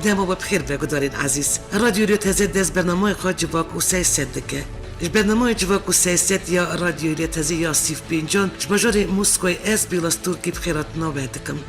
دام بخیر بگذارید عزیز. رادیو ریتزه دست برنامه خود جواک و 300 دکه. برنامه جواک و 300 یا رادیو ریتزه یا سیف پینجان جبجاری موسکوی اس بیلاس ترکی بخیرات نوبه دکم.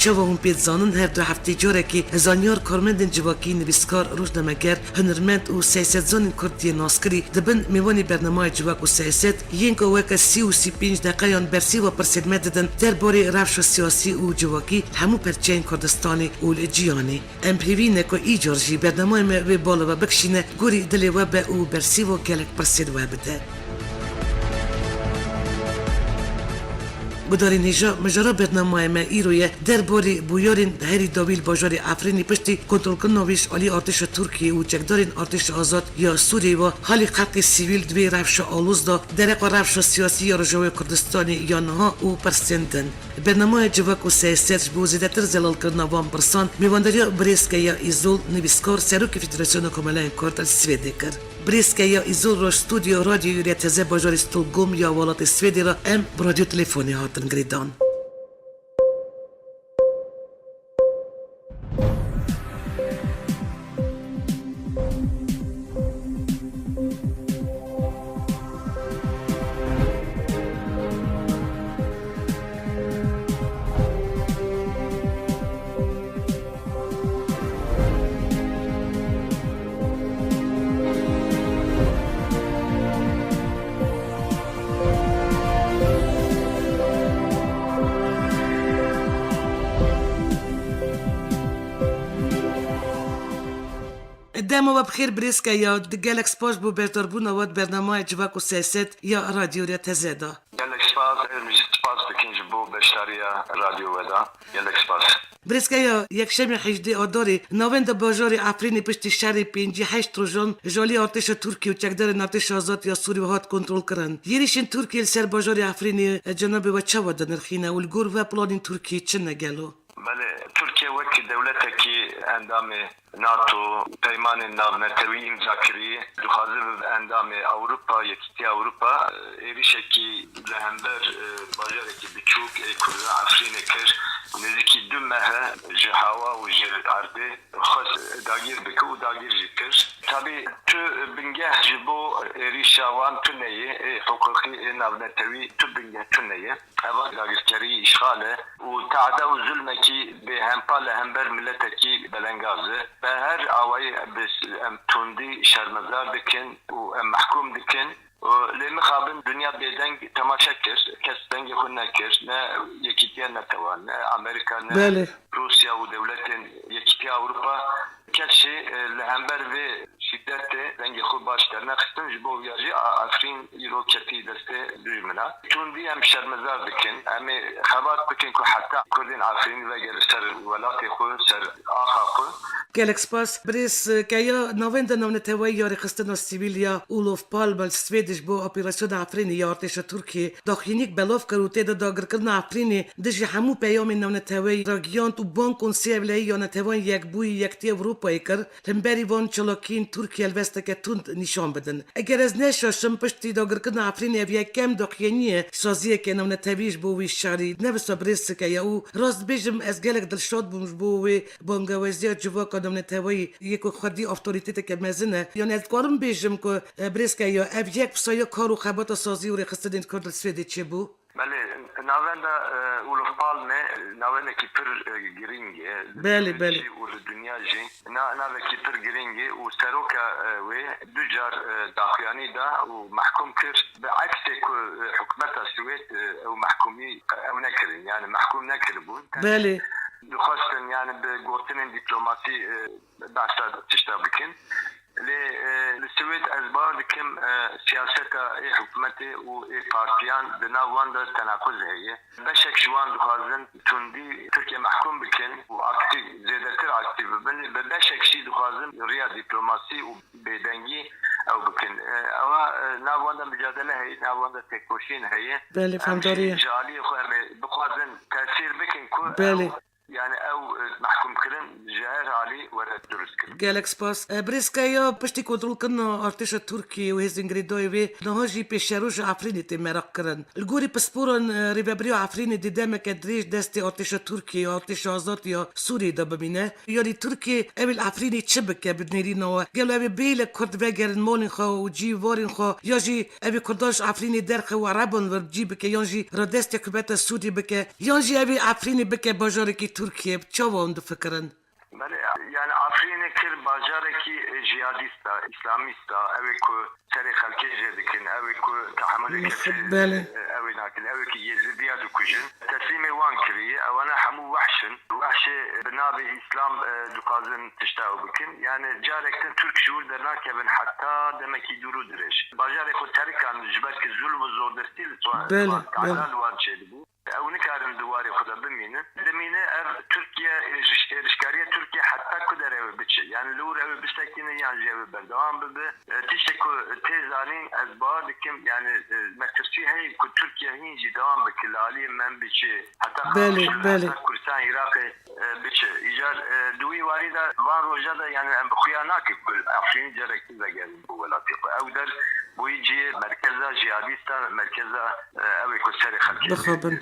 چوهم پید زانن هر دو هفته جوره که زانیار کارمندن جواکی نویسکار روزنامه‌گر هنرمند و سیاست زن کردی ناسکری دبن میوانی برنامه جواک و سیاست ینکو وک 35 دقیقه برسی و پرسیدمه دادن درباره روش سیاسی و جواکی همو پرچین کردستانی و جیانی ام پیوی نکو ای جورجی برنامه و بالا و بکشینه گوری دلی و به او برسی و گلک پرسید و بده. گداری نیجا مجرا برنامه ما ایروی درباره بویارین هری داویل باجاری افرینی پشتی کنترل کننویش علی ارتش ترکیه و چکدارین ارتش آزاد یا سوریه و حالی خلق سیویل دوی روش آلوز دا درق روش سیاسی یا رجوع کردستانی یا نها او پرسندن. برنامه جواک و سیاست بوزیده تر زلال کرنوان برسان میواندریا بریسکه یا ایزول نویسکار سروک فدراسیون کاملان کرد سویدی کرد. بریسکه یا ایزول رو استودیو رادیو ریتزه باجاری ستولگوم یا ولات سویدی را ام برادیو تلفنی هاتن گریدان. دامو بخیر بریسکه یا گلکس پاش بو بهتر بو نواد برنامه جواک و سیاست یا رادیو ریتزه دا. گلکس پاس بکنج بو بشتریا رادیو ودا گلکس پاس. بریسکه یا یک شمی حجدی آداری نوند باجاری افرینی پشتی شهر 58 روزان جالی ارتش ترکیه و چکدار ارتش آزاد یا سوری و هات کنترل کردن. یریشین ترکیه سر باجاری افرینی جناب و چه ود نرخینه و الگور و پلان ترکیه چه نگلو. بله ترکیه وقتی دولتی که اندام ناتو پیمان ناونتوی امضا کردی دخازه به اندام اروپا یکیتی اروپا ایریشه که لهمبر باجاری که بچوک کرد افرین کرد نزدیکی 2 ماه جهوا و جرده خاص داگیر بکو و داگیر جکر tabii tu bingeh ji bo êrîşa wan tuneyê hiqûqî navnetewî tu bingeh tuneyê heva dagirkerî îşgal e û teada û zulmekî bê hempa li hember milletekî belengaz e bi her awayî em tundî şermezar dikin û em mehkûm dikin lê mixabin dünya bêdeng temaşe kir kes dengê xwe nekir ne yekîtiya netewan ne Amerîka ne Rusya û dewletên yekîtiya Ewropa کسی لهمبر و شدت رنگ خوب باش در نخستن جبو ویاجی افرین ایرو کتی دسته دویمنا چون دی هم شرمزار بکن امی خبر بکن که حتی کردین افرین و گر سر ولات خود سر آخا خود گلکس پاس بریس که یا نوند نونتوی یا رخستن سیویل یا اولوف پالبل سویدش بو اپراسیون افرین یا ارتش ترکیه داخلینیک بلاف کروته داگر کردن افرین دژ همو پیام نونتوی راگیان تو بانک کنسیولی یا نتوان یک بوی یکتی اروپا ایکر لمبری وان چلاکین ترکیه الوسته که تند نشان بدن اگر از نشاشم پشتی داگر کردن افرین اویا کم داخلینیه سازیه که نونتویش بوی شاری نفس بریس که یا او راست بیشم از گلک دلشاد بومش بوی بانگوازی جواک نونتوی یکو خودی اتوریته که مزنه یعنی از کارم بیشم که بریس که یا اویا پسای کارو خبات سازی و رخصتن کرد سویدی چه بو بله ناونده اولوف پالمه ناونده کی پر گرینگه بله و دنیا جی ناونده کی پر گرینگه و سروکا و دوجار داخیانی دا و محکوم کرد به عکس که حکومت سوید او محکومی او نکردن یعنی محکوم نکردن بله دخواستن یعنی به گوتن دیپلماسی بحثا تشتغل بکن لسويد أزبار دكم سياسة حكومتي و بارتيان بناوان دا تناقض هي بشك شوان دخازن تندي تركيا محكوم بكن و اكتيف زيادتر اكتيف بن بشك شي دخازن ريا دبلوماسي و بيدنجي او بكن او ناوان دا مجادله هي ناوان دا تكوشين هي بله فهمداريه جالي خو بخازن تاثير بكن كو بله يعني او محكوم كلن جهر علي و وره درست کرد. گلک سپاس بریسکا یا پشتی کنترل کردن ارتش ترکیه و هزینگ ریدای وی نهاجی پیشروش افرینی تی مرق کردن الگوری پسپورن ریبری افرینی دیدم که دریج دست ارتش ترکیه ارتش آزاد یا سوری دا ببینه یعنی ترکیه اول افرینی چه بکه بدنیری نوا گلو اوی بیل کرد وگرن مولین خو و جی وارین خو یا جی اوی کرداش افرینی درخ و عربان ور جی بکه یا جی را دست کبت سوری بکه یا جی اوی افرینی بکه باجاری کی ترکیه چاوان دو فکرن بله yani Afrin'e kir bajareki jihadista, İslamista, evi ku seri halki jedikin, evi ku tahammülü kefi, evi nakin, evi ki Yezidiya dukujin, teslimi wan kiri, evana hamu vahşin, vahşi binabi İslam dukazın tiştağı bikin, yani carekten Türk şuur derler kevin hatta demek ki duru direş. Bajarek o terikan jibetki zulmü zor destil, ta'lal wan şeydi bu. او نکارن دواری خدا بمینه دمینه اف ترکیه اشکاریه ترکیه حتی کدره بچه یعنی لور او بستکینه یعنی جواب بردوام بده تشتکو تزانین از بعد کم یعنی مکترسی هی که ترکیه هینجی دوام بکلالی من بچه حتی کردستان عراق بچه ایجار دوی واریده وان روژه ده یعنی ام بخویا ناکی کل افرین جرکتی بگردیم بو ولاتی او در بوی جی مرکزه جهادیستا مرکزه اوی که سر خلکی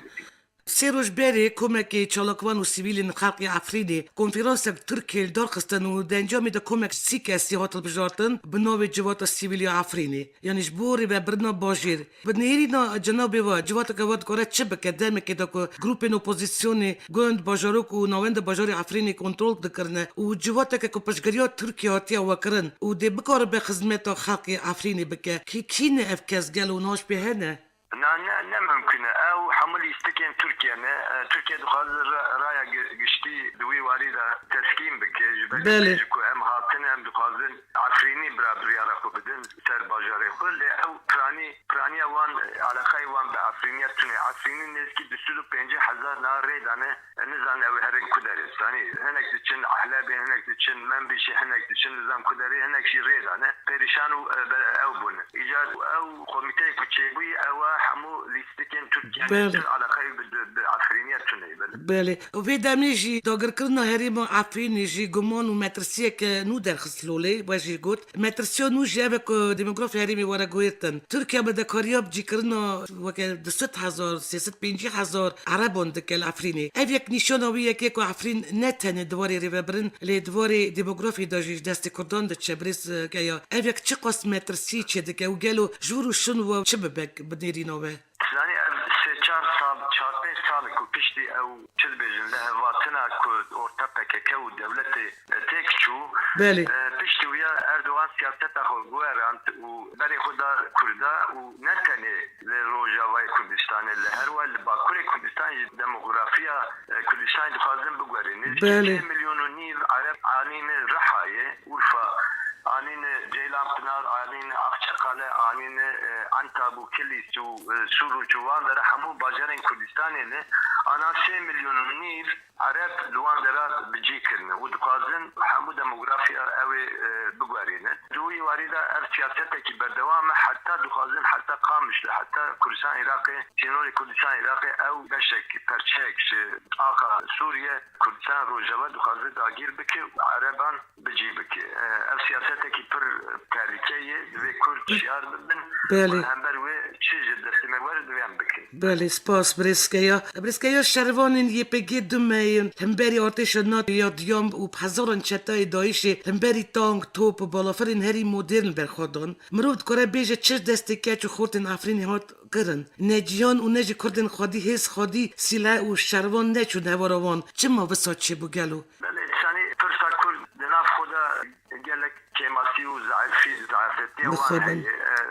سیروش بری کمک چالاکوان و سیویلین خلقی افریدی کنفرانس ترکیه دارخستن و دنجامی دا کمک سیکسی هاتل بجارتن بناوی جوات سیویلی افرینی یعنی جبوری و برنا باجیر بدنیری نا جنابی و جوات که واد کاره چه بکه دمه که دا که گروپین اپوزیسیونی گوند باجاروک و نوند باجاری افرینی کنترول دکرنه و جوات که پشگریات ترکیه هاتیا وکرن و دی بکار به خدمت خلقی افرینی بکه کی نه افکس گل و ناش بهنه نه ممکنه او حمل استکن ترکیه نه ترکیه دخواز رایا گشتی دوی واری دا تسکیم بکه بله که هم هاتن هم دخوازن عفرینی برابری علاقه بدن سر باجاره خود او پرانی وان علاقه وان به عفرینیت تونه عفرینی نزکی 25,000 ناره دانه نزان او هرن کدارستانی هنک دچن احلابی هنک دچن منبشی هنک دچن نظام کداری هنک شی ریدانه پریشان او بونه ایجاد او کمیته کوچبی او همو لیستکن ترکیه علاقه به عفرینیت تونه بله و دمیجی داگر کردن هریم عفرینی جی گمان و مترسیه که نو درخست لولی باجی گوت مترسیه نو جیبه که دموگرافی هریمی وارا گویتن ترکیه بده کاریاب جی کردن وکه 200,000 350,000 عربان دکل عفرینی اف یک نشانویه که عفرین نتنه دواری ریوبرن لی دواری دموگرافی داجیش دست کردن ده بریس که یا اف یک چه قسم مترسی چه دکه و گلو جورو شن و چه ببک بدنیری نوه yani 4-5 سال کو پشتی او چیز بیجن لهواتنا کو orta PKK و devleti tek çu pişti ويا Erdoğan siyasete holguerant و beri xuda Kurda و neteni le Rojava Kurdistan le her wal Bakur Kurdistan demografiya Kurdistan dixwazin bigwerin 2 milyonu niv Arab anin Rahaye Urfa anin Ceylanpınar anin Akçakale anin Antabu Kilis و Suru Çuvan da hamu bajarın Kurdistan'ı ana 3 milyonu niv Arab luan dera bicikirne و dixwazin hamu demografiya evi bigwerine دوی وارده اف سیاسته کی بردوام حتی دخوازن حتی قامش حتی کردستان عراقی جنوب کردستان عراقی او بشک پرچک آقا سوریه کردستان روجوا دخوازه داگیر بکی عربان بجی بکی اف سیاسته کی پر تاریکیه و کرد شیار بدن هم بر و چیز دستی موارد ویم بکی بله سپاس بریسکیا شروانین یه پگی دومین همبری آتش نات یاد یام و هزاران چتای دایشی همبری تانک توپ و بالافرین هری مدرن برخوادن مرود کاره بیجه چه دستی کچ و خورتن افرین هات کرن نجیان و نج کردن خادی حس خادی سلاح و شروان نچون هواروان چه ما وسط چه بگلو بله سانی پرسا کرد دناف خدا گلک کماسی و ضعفتی وان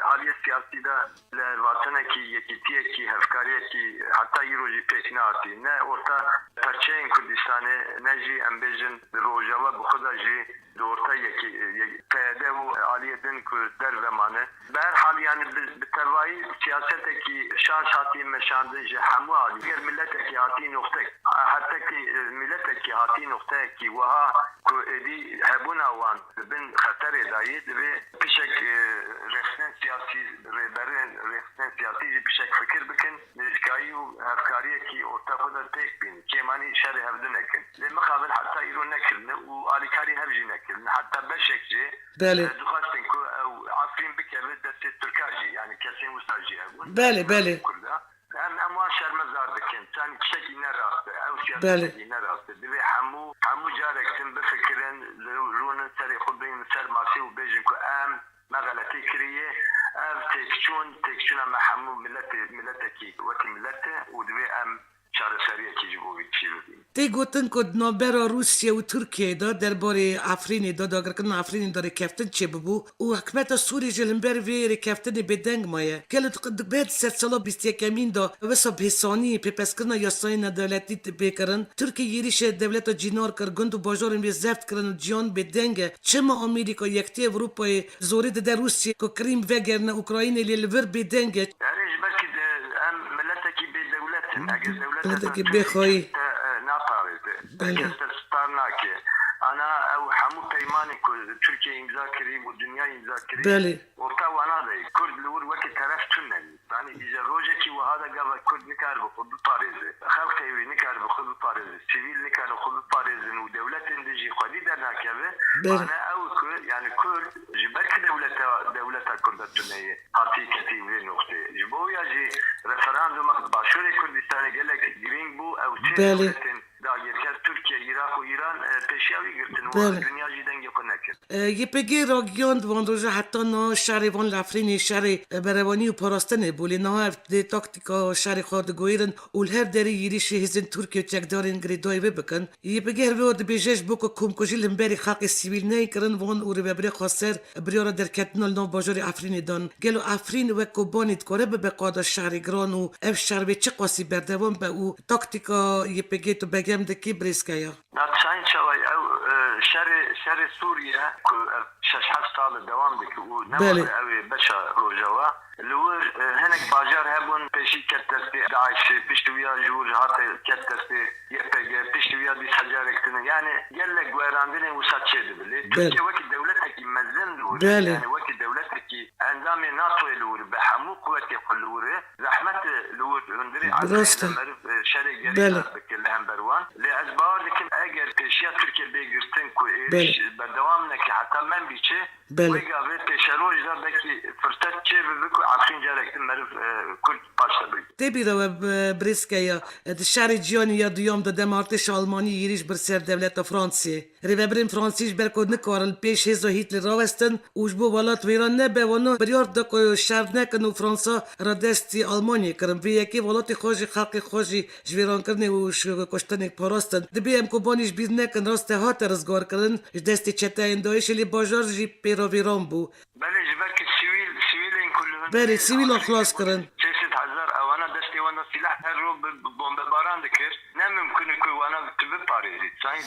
حالی سیاسی دا لواتنه کی یکیتیه کی هفکاریه کی حتی یروجی پیش ناتی نه orta parçayın Kürdistan'ı ne ji embejin Rojava bu kadar ji دورتا یکی قیاده و عالیدن که در زمانه به هر حال یعنی به تبعی سیاست کی شان هاتی مشانده جه همو عالی اگر ملت کی هاتی نقطه حتی که ملت کی هاتی نقطه کی وها که ادی هبونا وان بن خطر داید و پیشک رفتن سیاسی رهبران رفتن سیاسی پیشک فکر بکن نزدیکی و هفکاری کی ارتباط تک بین که معنی شر هفته نکن لمقابل حتی ایران نکردن و آلیکاری هرجی نکردن حتی بشکجه دخواستن که عفرین بکرد دست ترکاجی یعنی کسی مستاجی هبون بله هم اموال شرمزار دکن تانی کشکی نراسته او سیاستی نراسته دوی همو جارکتن بفکرن رونن سری خود بین سر ماسی و بیجن که ما غلطی کریه ام تکچون اما همو ملت کی وکی ملت و دوی چاره سریع کی جبوی چی رو دیم تی گوتن که نابرا روسیه و ترکیه دا درباره افرینی دا اگر کنه افرینی داره کفتن چه ببو و حکمت سوری جلنبر وی کفتن بدنگ مایه که بعد 21 دا وسا بحثانی پیپس کرنا یاسای ندولتی بکرن ترکیه یریش دولت جینار کر گند و باجارن بی زفت کرن جیان بدنگ چما امریکا یکتی اروپای زوری در روسیه که کریم وگرن اوکراین لیلور بدنگ اگر دولت که بخوایی ناپارده کستستاناکه انا او همو پیمانی که ترکیه امضا کری و دنیا امضا کری ورتا وانا دی کرد لور وقت طرف تونن یعنی ایجا روزه کی و هذا قبل کرد نکار بخود بپارزه خلق ایوی نکار بخود بپارزه سیویل نکار بخود بپارزه و دولت اندجی خودی در ناکبه انا او یعنی کرد جبرک دولت کردتونه حتی کتیوی نقطه جبویا جی رفراندوم باشور کردستان گلک گرینگ بو او چه دولتن دایر Türkiye, Irak و ایران پیشیاوی گرتن و دنیا جیدن یکو نکرد. یه پگی را گیاند وان روژه حتی نه شهر وان لفرینی شهر بروانی و پاراستنه بولی نه افت تاکتیکا شهر خورد گویرن و هر دری یریشی هزین ترکیه چک دارین گریدای بکن. یه پگی هر واد بیجش بکو کمکوشی لنبری خاک سیویل نه کرن وان او رو ببری خاصر بریارا در کتنال نه باجاری افرینی دان. گلو افرین و کوبانیت کاره به بقاد شهر گران و اف شهر به چه قاسی بردوام به او تاکتیکا یه پگی تو بگم دکی بریسکایا. ناتشاین شوی او شر سوریه که 6-7 سال دوام دکی او نمونه اوی بشا روژاوا لور هنک باجار هبون پیشی کت دستی داعش پشتویا جور هاته کت دستی یپگ پشتویا دیس حجار اکتنه یعنی گلک گویراندنه وسط چیده بلی ترکیه وکی دولت اکی مزن لور یعنی وکی دولت اکی انظام ناتو لور به همو قوتی قلوره زحمت لور هندری درسته شرق گریدار بکل هم بروان لازبار دکم اگر پیشیا ترکیه بگرتن که ایش بردوام نکی حتی من بیچه ویگا به پیشروج دا بکی فرصت چه بکو عفرین جارکتن مرف کل پاشتا بگی تبی رو بریسکایا شهر جیانی یا دیام دادم ارتش آلمانی یریش بر سر دولت فرانسیه ریبرین فرانسیش برکود نکارل پیش هزو هیتلر راوستن اوش بو ولات ویران نبه ونو بریار دکو شهر نکن و فرانسا را دستی آلمانی کرن وی یکی ولات خوشی خلق خوشی جویران کرنی وش کشتن پاراستن دبی ام کوبانیش بیز نکن راست هات رزگار کرن دستی چته اندایش لی باجار جی پیرا ویران بو بله جبک سیویل این کلون بله سیویل خلاص کرن 600,000 اوانا دستی وانا سلاح هر رو بمباران دکر نممکنه که وانا تبه پاریزی ساین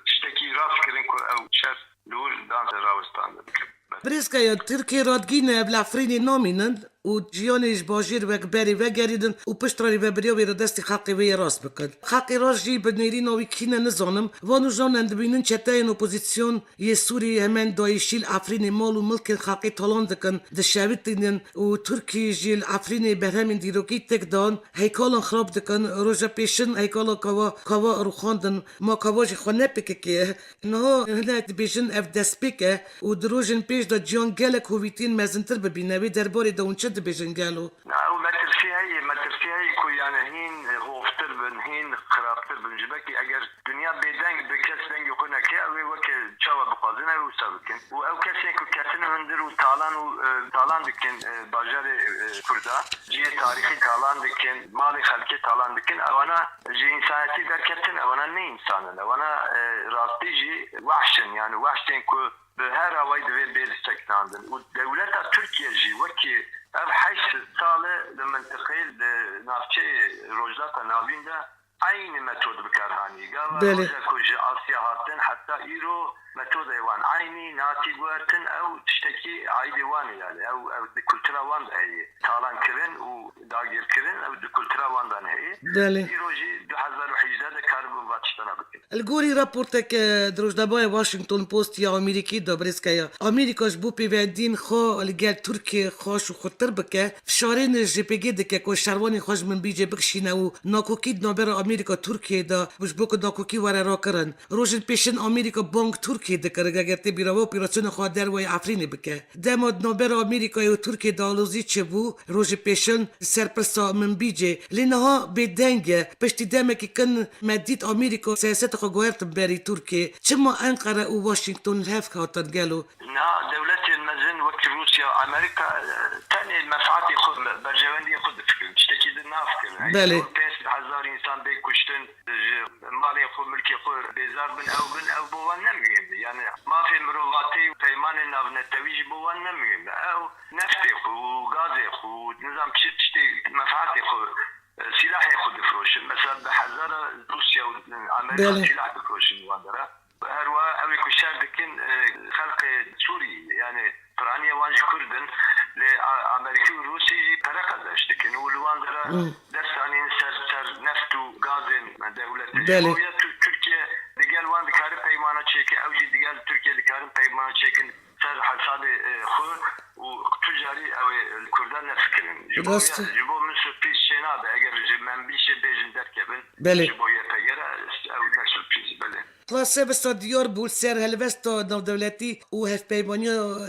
تشتکی راست کرن که او شر لور دانس راوستان دکر بریسکایا ترکیه رادگینه بلافرینی نامینن و جیانیش باجیر وک بری وگریدن و پشترانی و بریاوی را دستی خلقی وی راست بکن خلقی راست جی بدنیری ناوی کینه نزانم وانو جانند بینن چته این اپوزیسیون یه سوری همین دایشیل افرین مال و ملک خلقی تالان دکن دشاوید دینن و ترکی جیل افرین برهمین دیروکی تک دان هیکالان خراب دکن روژا پیشن هیکالا کوا روخاندن ما کوا جی خواه نپکه که نه هنه بیشن اف دست بکه و دروژن پیش دا جیان گلک هویتین مزنتر ببینوی درباره دا اونچه بجنگالو او مترسی هایی که یعنی هین غوفتر بن هین خرابتر بن جبکی اگر دنیا بیدنگ به کس دنگ خونه که اوی وکی چاوا بخوازن او سابکن و او کسی که کتن هندر و تالان دکن باجار کرده جیه تاریخی تالان دکن مال خلکی تالان دکن اوانا جی انسانیتی در کتن اوانا نه انسانن اوانا راستی جی وحشن یعنی وحشن که به هر هوای دوی بیر سکناندن و دولت ترکیه جی وکی اف 8 ساله لمنطقه نافچه روجلات ناوین ده aynı metod بکارهانی قال روزا کج آسیا هاتن حتی ایرو متودا وان عيني ناتي قوارتن او تشتكي عايدي وان يعني او كولترا وان هي تالان كرن وداغير كرن او كولترا وان هي بله يروجي 2018 كاربون واتشتنا بكن الگوری راپورتک دروجنامه واشنگتن پست یا امریکی دبرسکیا امریکاش بو پیوندین خو لگل ترکیه خوش و خطر بکه فشارین جپگی دکه کو شروانی خوش من بیجه بکشینه و ناکوکی نابر امریکا ترکیه دا بش بوک ناکوکی وره را کرن روزن پیشن امریکا بانک ترکیه دکره گرتی بیرو اپراسیون خو در و افرین بکه دماد نابر امریکا و ترکیه دالوزی چه بو روز پیشن سرپرسا من بیجه لینها بدنگه پشتی دمکی کن مدید امریکا سیاست خو گوهرت بری ترکیه چما انقره و واشنگتن هف خاطر گلو نا دولة المزن وقت روسيا امريكا تاني المنفعات خود برجواندي خود فكر تشتكي الناف كلها بله. 5000 انسان بيكشتن مالي خود ملكي خود بيزار بن او بوان نمهم يعني ما في مرواتي وبيمان الناف نتويج بوان نمهم او نفتي خو غازي خو نظام تشتي منفعات خود سلاح خود فروش مثلا بحذر روسيا بله. وامريكا سلاح بفروش واندرا هروا اوي كشار دكن خلق سوري يعني فرانيا واج كردن لامريكي وروسي فرق داشتكن والواندرا دستاني سر نفط وغاز دولة بله. تركيا دقال وان دكار بيمانه تشيكي اوجي دقال تركيا دكار بيمانه تشيكن سر حساب خو وتجاري او الكردان نفكرن راست. جبو من سوربريز شينا اگر من بيشه بيجن دركبن بله. جبو يتغير او سوربريز بله خلاصه بستا دیار بود سر هلوستا نودولتی و هف پیمانی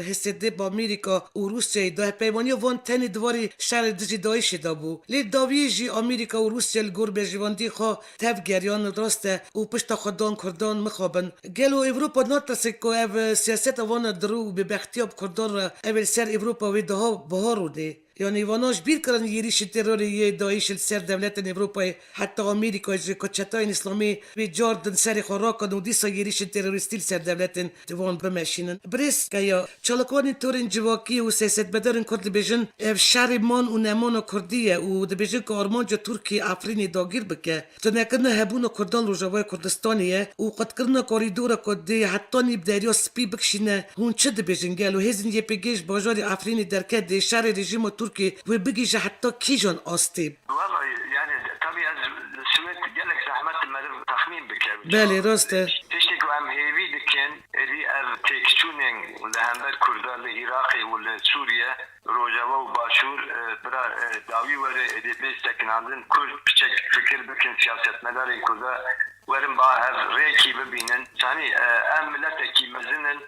هسته با امریکا و روسیه دا هف پیمانی وان تنی دواری شهر دجی دایش دا بو لی داوی جی امریکا و روسیه لگور به جواندی خوا تف گریان راسته و پشتا خودان کردان مخابن گلو اوروپا ناترسه که او سیاست وان درو به بختیاب کردان اول سر اوروپا و دها بهارو ده يعني واناش بير كرن يريش التروري داعش السر دولات اوروبا حتى امريكا كوتشاتاين اسلامي بجاردن سر خوراكن وديسا يريش التروريستيل سر دولات دوان بمشينن بريس كايا چالكوان تورن جواكي و سياست بدرن كرد بيجن شارمان و نمان كرديه و دبيجن كارمانجا تركي افرين داگير بكه تنكن هبون كردان روجاوي كردستانيه و قد كرنا كوريدور كدي حتى نبداريا سبي بكشينه هون چد بيجن قالوا هزن يبيجيش باجاري افرين دركه شهر رژیم تركي وبيجي حتى كيجان أستيب والله يعني طبيعي السويد جالك زحمات المدرب تخمين بك بالي راسته تشتكوا ام هيفي دكن اللي تكشونين لهمبر كردان العراقي ولا سوريا روجاوا وباشور برا داوي ولا اللي بيستكن عندن كل بشكل فكر بكن سياسات مداري كذا ورم باهر ريكي ببينن ثاني ام ملتكي مزنن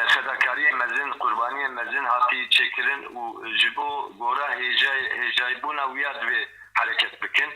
فداكاري مزن قرباني مزن هاتي تشكرن وجبو غورا هجايبونا وياد في حركة بكن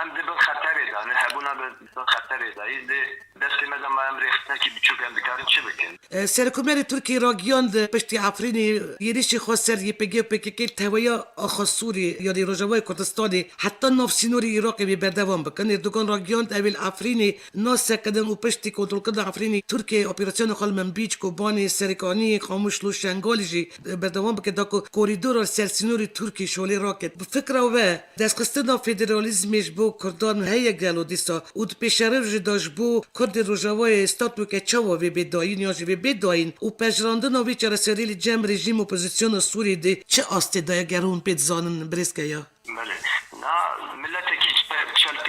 ام دبن خطر دا نهبونا خطر دا يزدي دست مزن ما ام ريختنا كي بتشوك ام بكارن چه بكن سرکومر ترکی راگیاند پشتی افرینی یریشی خواستر یپگی پکیل تویا آخاسوری یادی روجاوای کردستانی حتی نفسینوری ایراقی بی بردوام بکن اردوگان راگیاند اول افرینی ناس کدن و پشتی کنترل کردن افرینی ترکی اپراسیون خال من بیچ کوبانی سرکانی خاموش لو شنگالیجی بردوام بکن داکو کوریدور سرسینوری ترکی شولی راکت بفکر و دستخستنا فدرالیزمش بو کردان هیا گلو دیسا و پیشرف داش بو کرد روجاوای استاتو که چاوا وی بداین یا وی بداین و پجراندن وی چرسریل جمع رژیم اپوزیسیون سوری دی چه آستی دایا گرون پید زانن برسکه یا بله نا ملتكي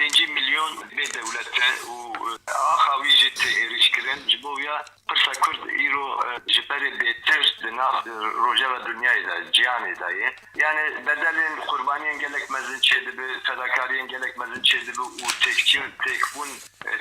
5 مليون بدولته و اخاوي جت ريشكرن جبويا برسا كرد ايرو جبري بيتر دنا روجا الدنيا دا جياني دا يعني بدل قربانيين قالك مازن شد فداكاريين قالك مازن شد و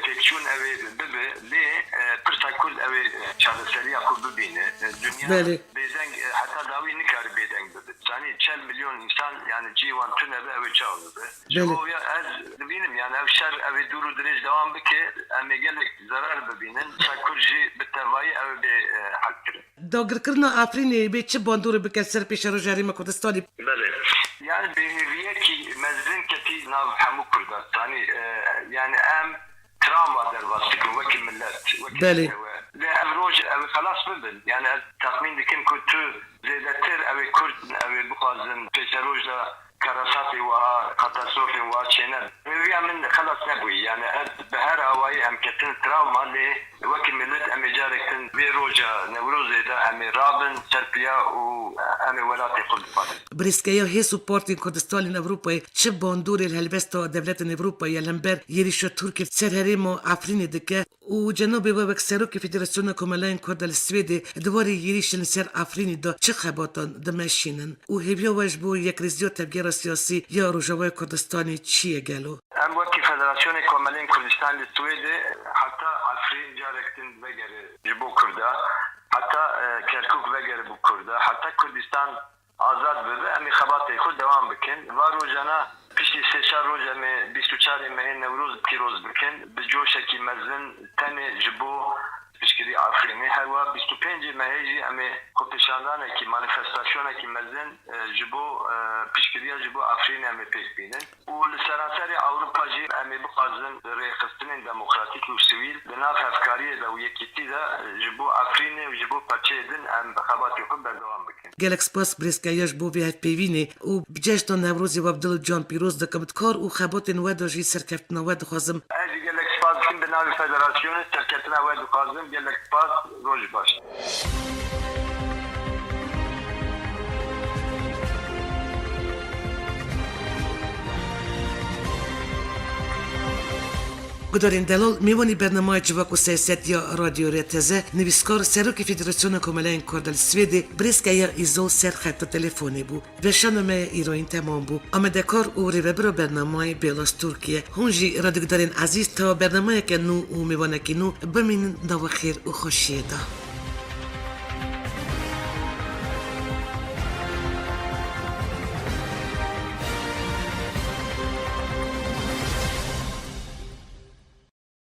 تكشون اوي ببه لي برسا كرد اوي شادسريا كرد بينه الدنيا بيزنگ حتى داوي نكار بيدنگ ببه ثاني 4 مليون انسان يعني جيوان تنبه اوي چاو ببه جبويا از ببینم يعني او شر اوي دورو درج دوام بكي امي قالك zarar ببينن ساكورجي بالتوائي او بحل كرن داگر کرنا افرینی به چه باندور بکن سر پیش رو جریمه کردستانی بله يعني بهويكي مزن كتي ناف حمو كردستاني يعني ام تراما در واسطكم وكي ملات بله لا افروج او خلاص ببن يعني تخمين دي كم كنت زيدتر او كرد او بخازن بيسروج دا كراسات وها كاتاستروف وها تشينا ويا من خلاص نبوي يعني بهر هواي ام كتن تراوما لي وكي ملت ام جاركتن بيروجا نوروز دا ام رابن سربيا و ام ولاتي قدفان بريسكايا هي سوبورتين كردستان الأوروبي تشبون دور الهلبستو دولات الأوروبية لمبر يريشو تركيا تسرهريمو عفريني دكا وجنوبي وبك سروكي فيدراسيون كومالين كرد السويدي دواري يريش نسير عفريني دا چخباتان دمشينن وهبيا واجبو يك رزيو تبجير سياسي يا روجاوي كردستاني تشيه قالو ام وكي فدراسيون كومالين كردستان السويدي حتى عفرين جاركتن بقر جبو كردا حتى كركوك بقر بو كردا حتى كردستان آزاد بده امی خباتی خود دوام بکن و روزانه پیشی 3 روز امی 24 ماه نوروز پیروز بکن به جوشکی مزن تن جبو پیشگیری عفرینی هوا 25 ماهی امی خودشاندانه کی مانیفستاسیونه کی مزن جبو پیشگیری جبو عفرینی امی پیش بینن و لسرانسر اروپا جی امی بقازن ریخستن دموکراتیک و سیویل بناف افکاری دو یکیتی دا جبو عفرینی و جبو پچیدن ام خباتی خود دوام بکن گلک سپاس بريسكاياش بو بيهت بيويني و بجاشتو نوروزي وابدلو جان بيروز دكمت كار و خباتن ودو جي سركفتنا ودو خازم اجي قال لك سباس كن بناوي فدراسيون سركتنا ودو خازم قال لك سباس روج باش Gudarin delol mivani برنامج جواکو سیاست یا رادیو رتزه نویسکار سروکی فدراسیون کمالین کردل سویدی بریسکایا ایزول سر خط تلفنی بو و شنومه ایران تمام بو آمده کار او ریبرو برنامه بیلاس ترکیه هونجی رادیو دارین عزیز تا برنامه که نو و میوانه که نو بمین دو خیر و خوشیده